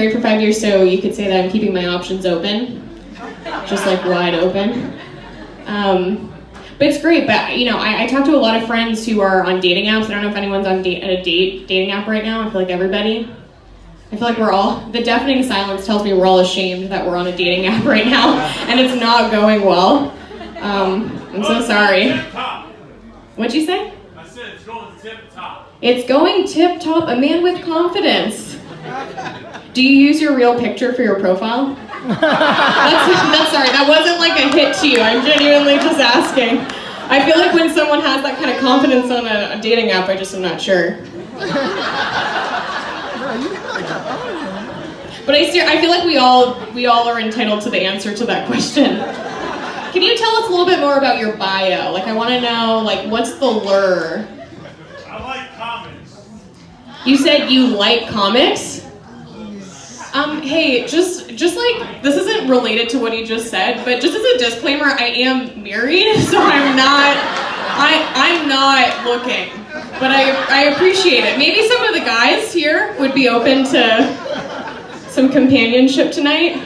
Married for 5 years, so you could say that I'm keeping my options open, just like wide open. But it's great. But you know, I talk to a lot of friends who are on dating apps. I don't know if anyone's on a dating app right now. I feel like everybody. I feel like we're all. The deafening silence tells me we're all ashamed that we're on a dating app right now, and it's not going well. I'm so sorry. What'd you say? I said it's going tip top. It's going tip top. A man with confidence. Do you use your real picture for your profile? That's sorry, that wasn't like a hit to you. I'm genuinely just asking. I feel like when someone has that kind of confidence on a dating app, I just am not sure. But I feel like we all are entitled to the answer to that question. Can you tell us a little bit more about your bio? Like, I want to know, like, what's the lure? I like comics. You said you like comics? Hey, just like, this isn't related to what he just said, but just as a disclaimer, I am married, so I'm not looking. But I appreciate it. Maybe some of the guys here would be open to some companionship tonight.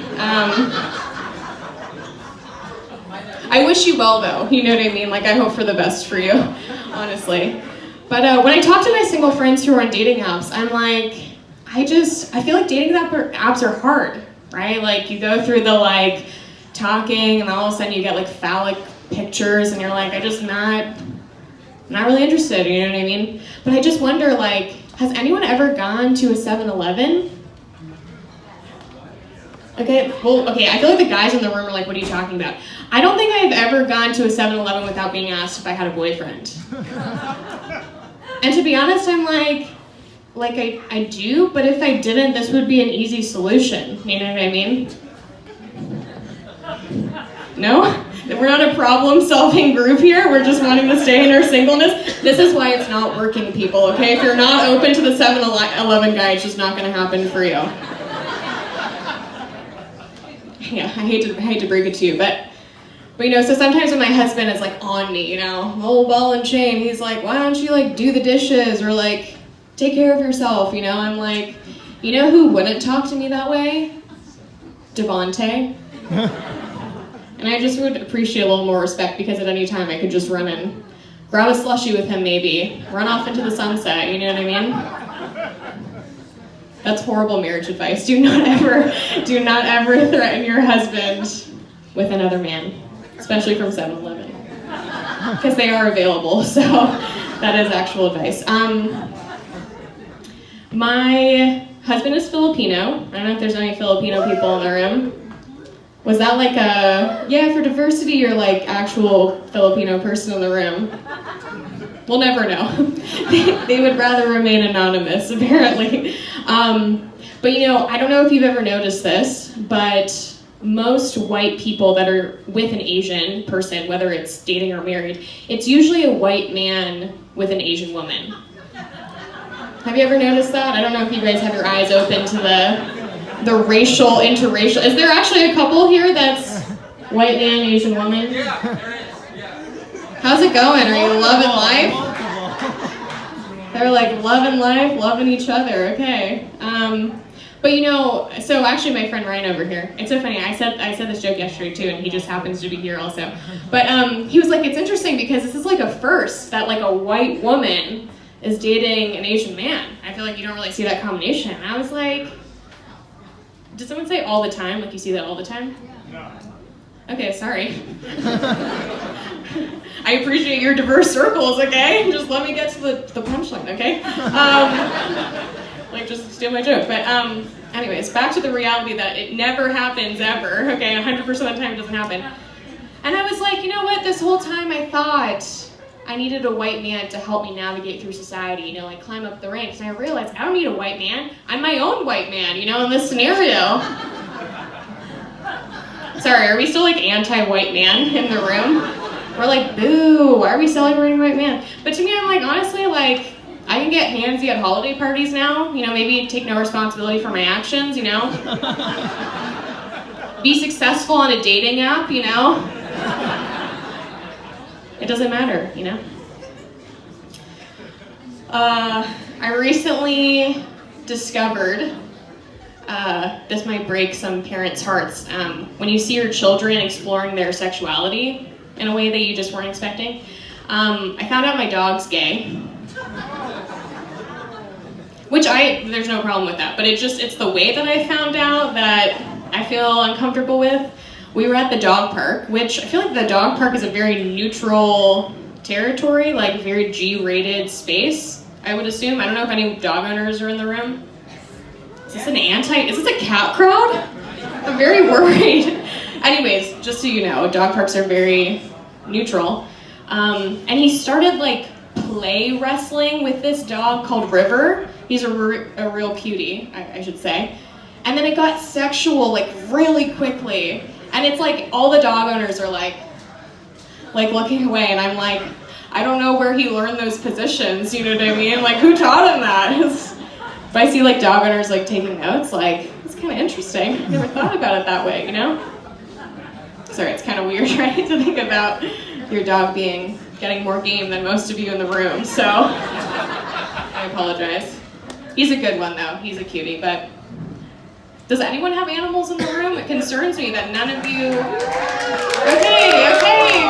I wish you well, though. You know what I mean? Like, I hope for the best for you, honestly. But when I talk to my single friends who are on dating apps, I'm like, I feel like dating apps are hard, right? Like, you go through the, like, talking, and then all of a sudden you get, like, phallic pictures, and you're like, I'm not really interested, you know what I mean? But I just wonder, like, has anyone ever gone to a 7-Eleven? Okay, well, okay, I feel like the guys in the room are like, what are you talking about? I don't think I've ever gone to a 7-Eleven without being asked if I had a boyfriend. And to be honest, I'm like I do, but if I didn't, this would be an easy solution. You know what I mean? No? We're not a problem-solving group here. We're just wanting to stay in our singleness. This is why it's not working, people, okay? If you're not open to the 7-Eleven guy, it's just not going to happen for you. Yeah, I hate to break it to you, but you know, so sometimes when my husband is like on me, you know, old ball and chain, he's like, why don't you like do the dishes or like take care of yourself, you know? I'm like, you know who wouldn't talk to me that way? Devontae. And I just would appreciate a little more respect because at any time I could just run and grab a slushie with him maybe, run off into the sunset, you know what I mean? That's horrible marriage advice. Do not ever threaten your husband with another man, especially from 7-Eleven, because they are available. So that is actual advice. My husband is Filipino. I don't know if there's any Filipino people in the room. Was that like for diversity, you're like actual Filipino person in the room? We'll never know. They would rather remain anonymous, apparently. But you know, I don't know if you've ever noticed this, but most white people that are with an Asian person, whether it's dating or married, it's usually a white man with an Asian woman. Have you ever noticed that? I don't know if you guys have your eyes open to the racial, interracial. Is there actually a couple here that's white man, Asian woman? Yeah, there is. Yeah. How's it going? Are you loving life? They're like loving life, loving each other. Okay. But you know, so actually my friend Ryan over here, it's so funny, I said this joke yesterday too, and he just happens to be here also. But he was like, it's interesting because this is like a first that like a white woman is dating an Asian man. I feel like you don't really see that combination. And I was like, did someone say all the time? Like you see that all the time? No. Okay, sorry. I appreciate your diverse circles, okay? Just let me get to the punchline, okay? Like, just steal my joke. But anyways, back to the reality that it never happens ever, okay? 100% of the time it doesn't happen. And I was like, you know what? This whole time I thought I needed a white man to help me navigate through society, you know, like climb up the ranks. And I realized I don't need a white man. I'm my own white man, you know, in this scenario. Sorry, are we still like anti-white man in the room? We're like, boo, why are we celebrating white man? But to me, I'm like, honestly, like, I can get handsy at holiday parties now, you know, maybe take no responsibility for my actions, you know? Be successful on a dating app, you know? It doesn't matter, you know? I recently discovered this might break some parents' hearts. When you see your children exploring their sexuality in a way that you just weren't expecting. I found out my dog's gay. Which there's no problem with that, but it's the way that I found out that I feel uncomfortable with. We were at the dog park, which I feel like the dog park is a very neutral territory, like very G-rated space, I would assume. I don't know if any dog owners are in the room. Is this a cat crowd? I'm very worried. Anyways, just so you know, dog parks are very neutral. And he started like play wrestling with this dog called River. He's a real cutie, I should say. And then it got sexual like really quickly. And it's like all the dog owners are like looking away, and I'm like, I don't know where he learned those positions, you know what I mean? Like, who taught him that? If I see like dog owners like taking notes, like, it's kind of interesting. I never thought about it that way, you know? Sorry, it's kind of weird, right, to think about your dog getting more game than most of you in the room, so I apologize. He's a good one though, he's a cutie, but does anyone have animals in the room? It concerns me that none of you... Okay,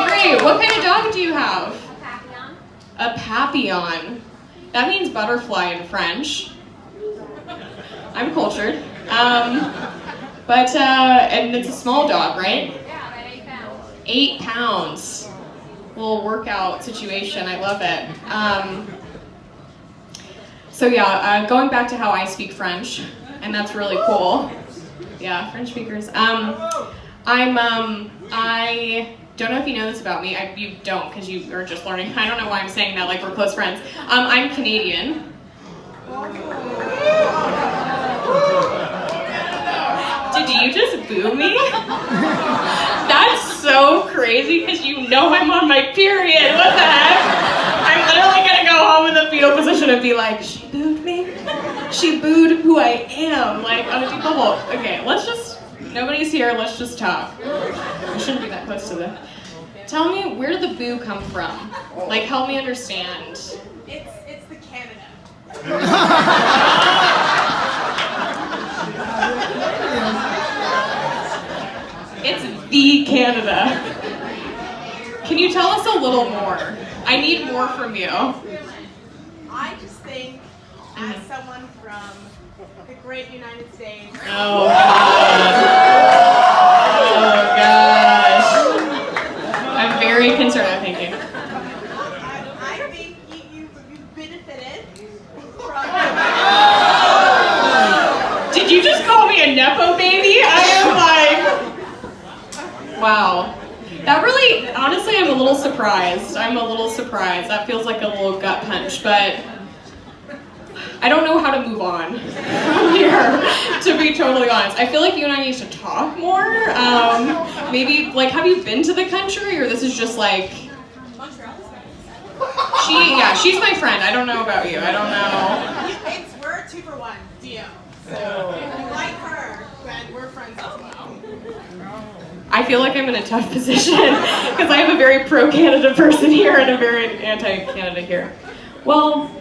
great. What kind of dog do you have? A Papillon. A Papillon. That means butterfly in French. I'm cultured. And it's a small dog, right? Yeah, about 8 pounds. 8 pounds. Little workout situation, I love it. So yeah, going back to how I speak French, and that's really cool. Yeah, French speakers. I don't know if you know this about me. You don't, because you are just learning. I don't know why I'm saying that like we're close friends. I'm Canadian. Did you just boo me? That's so crazy, because you know I'm on my period. What the heck? I'm literally gonna go home in the fetal position and be like, she booed me? She booed who I am, like on a deep level. Okay, nobody's here, let's just talk. I shouldn't be that close to them. Tell me, where did the boo come from? Like, help me understand. It's the Canada. It's the Canada. Can you tell us a little more? I need more from you. I just think, as someone from the great United States. Oh, God. Oh, gosh. I'm very concerned. Oh, thank you. I think you benefited from. Did you just call me a Nepo baby? I am like, wow. That really, honestly, I'm a little surprised. That feels like a little gut punch, but I don't know how to move on from here, to be totally honest. I feel like you and I need to talk more. Maybe, like, have you been to the country, or this is just like... She's my friend. I don't know about you. I don't know. We're a 2-for-1 deal. So, if you like her, then we're friends as well. I feel like I'm in a tough position, because I have a very pro-Canada person here and a very anti-Canada here. Well,